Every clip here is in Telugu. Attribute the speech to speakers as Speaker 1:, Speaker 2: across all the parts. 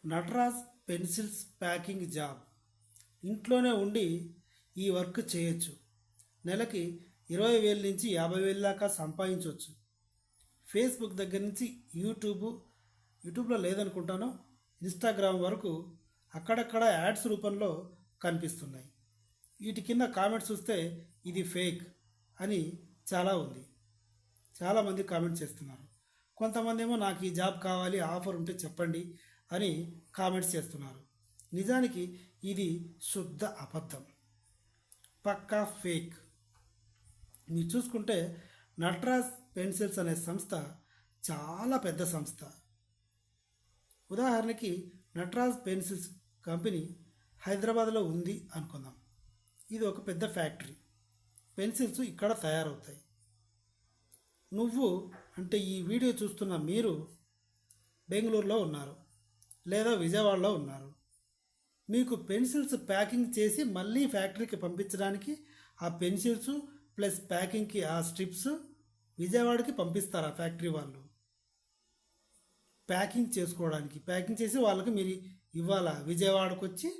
Speaker 1: Nataraj pencils packing job. ఇంట్లోనే ఉండి ఈ వర్క్ చేయొచ్చు. నెలకి 20,000 నుంచి 50,000 దాకా సంపాదించవచ్చు. ఫేస్బుక్ దగ్గర నుంచి యూట్యూబ్లో లేదనుకుంటాను, ఇన్స్టాగ్రామ్ వరకు అక్కడక్కడ యాడ్స్ రూపంలో కనిపిస్తున్నాయి. వీటి కింద కామెంట్స్ చూస్తే ఇది ఫేక్ అని చాలా ఉంది. చాలామంది కామెంట్ చేస్తున్నారు. కొంతమంది ఏమో నాకు ఈ జాబ్ కావాలి, ఆఫర్ ఉంటే చెప్పండి అని కామెంట్స్ చేస్తున్నారు. నిజానికి ఇది శుద్ధ అబద్ధం, పక్కా ఫేక్. మీరు చూసుకుంటే నటరాజ్ పెన్సిల్స్ అనే సంస్థ చాలా పెద్ద సంస్థ. ఉదాహరణకి నటరాజ్ పెన్సిల్స్ కంపెనీ హైదరాబాద్లో ఉంది అనుకుందాం. ఇది ఒక పెద్ద ఫ్యాక్టరీ. పెన్సిల్స్ ఇక్కడ తయారవుతాయి. నువ్వు అంటే ఈ వీడియో చూస్తున్న మీరు బెంగళూరులో ఉన్నారు లేదా విజయవాడలో ఉన్నారు. మీకు పెన్సిల్స్ ప్యాకింగ్ చేసి మళ్ళీ ఫ్యాక్టరీకి పంపించడానికి ఆ పెన్సిల్స్ ప్లస్ ప్యాకింగ్కి ఆ స్ట్రిప్స్ విజయవాడకి పంపిస్తారు ఆ ఫ్యాక్టరీ వాళ్ళు. ప్యాకింగ్ చేసుకోవడానికి ప్యాకింగ్ చేసి వాళ్ళకి మీరు ఇవ్వాలా. విజయవాడకు వచ్చి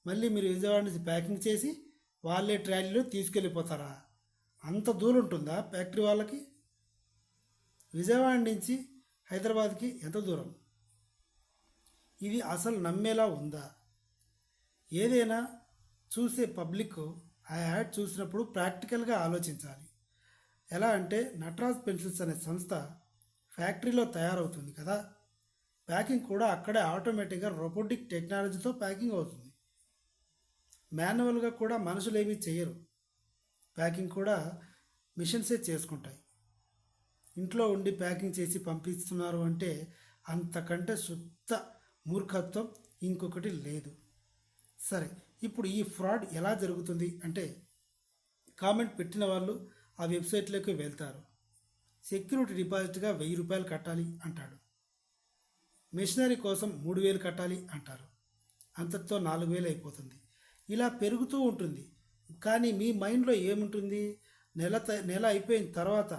Speaker 1: మళ్ళీ మీరు విజయవాడ నుంచి ప్యాకింగ్ చేసి వాళ్ళే ట్రాలీలో తీసుకెళ్ళిపోతారా? అంత దూరం ఉంటుందా ఫ్యాక్టరీ వాళ్ళకి? విజయవాడ నుంచి హైదరాబాద్కి ఎంత దూరం? ఇది అసలు నమ్మేలా ఉందా? ఏదైనా చూసే పబ్లిక్ ఆ యాడ్ చూసినప్పుడు ప్రాక్టికల్గా ఆలోచించాలి. ఎలా అంటే నటరాజ్ పెన్సిల్స్ అనే సంస్థ ఫ్యాక్టరీలో తయారవుతుంది కదా, ప్యాకింగ్ కూడా అక్కడే ఆటోమేటిక్గా రోబోటిక్ టెక్నాలజీతో ప్యాకింగ్ అవుతుంది. మాన్యువల్గా కూడా మనుషులు ఏమీ చేయరు. ప్యాకింగ్ కూడా మిషన్సే చేసుకుంటాయి. ఇంట్లో ఉండి ప్యాకింగ్ చేసి పంపిస్తున్నారు అంటే అంతకంటే శుద్ధ మూర్ఖత్వం ఇంకొకటి లేదు. సరే, ఇప్పుడు ఈ ఫ్రాడ్ ఎలా జరుగుతుంది అంటే, కామెంట్ పెట్టిన వాళ్ళు ఆ వెబ్సైట్లోకి వెళ్తారు. సెక్యూరిటీ డిపాజిట్గా 1,000 రూపాయలు కట్టాలి అంటాడు. మిషనరీ కోసం 3,000 కట్టాలి అంటారు. అంతటితో 4,000 అయిపోతుంది. ఇలా పెరుగుతూ ఉంటుంది. కానీ మీ మైండ్లో ఏముంటుంది? నెల అయిపోయిన తర్వాత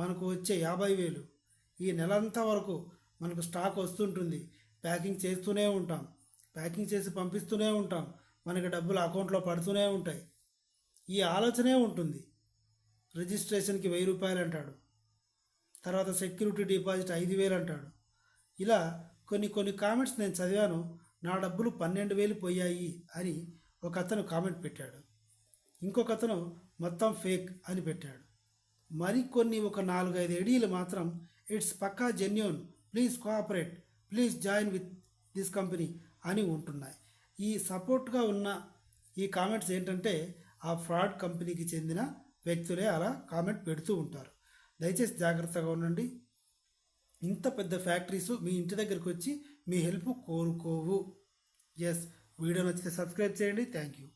Speaker 1: మనకు వచ్చే 50,000 ఈ నెలంతా వరకు మనకు స్టాక్ వస్తుంటుంది. ప్యాకింగ్ చేస్తూనే ఉంటాం, ప్యాకింగ్ చేసి పంపిస్తూనే ఉంటాం, మనకి డబ్బులు అకౌంట్లో పడుతూనే ఉంటాయి. ఈ ఆలోచనే ఉంటుంది. రిజిస్ట్రేషన్కి 1,000 రూపాయలు అంటాడు, తర్వాత సెక్యూరిటీ డిపాజిట్ 5,000 అంటాడు. ఇలా కొన్ని కామెంట్స్ నేను చదివాను. నా డబ్బులు 12,000 పోయాయి అని ఒక అతను కామెంట్ పెట్టాడు. ఇంకొక అతను మొత్తం ఫేక్ అని పెట్టాడు. మరికొన్ని ఒక 4-5 ఐడీలు మాత్రం ఇట్స్ పక్కా genuine, please cooperate, please join with this company అని ఉంటున్నాయి. ఈ సపోర్ట్గా ఉన్న ఈ కామెంట్స్ ఏంటంటే ఆ ఫ్రాడ్ కంపెనీకి చెందిన వ్యక్తులే అలా కామెంట్ పెడుతూ ఉంటారు. దయచేసి జాగ్రత్తగా ఉండండి. ఇంత పెద్ద ఫ్యాక్టరీస్ మీ ఇంటి దగ్గరికి వచ్చి మీ హెల్ప్ కోరుకోవు. ఎస్, వీడియో నచ్చితే సబ్స్క్రైబ్ చేయండి. Thank you.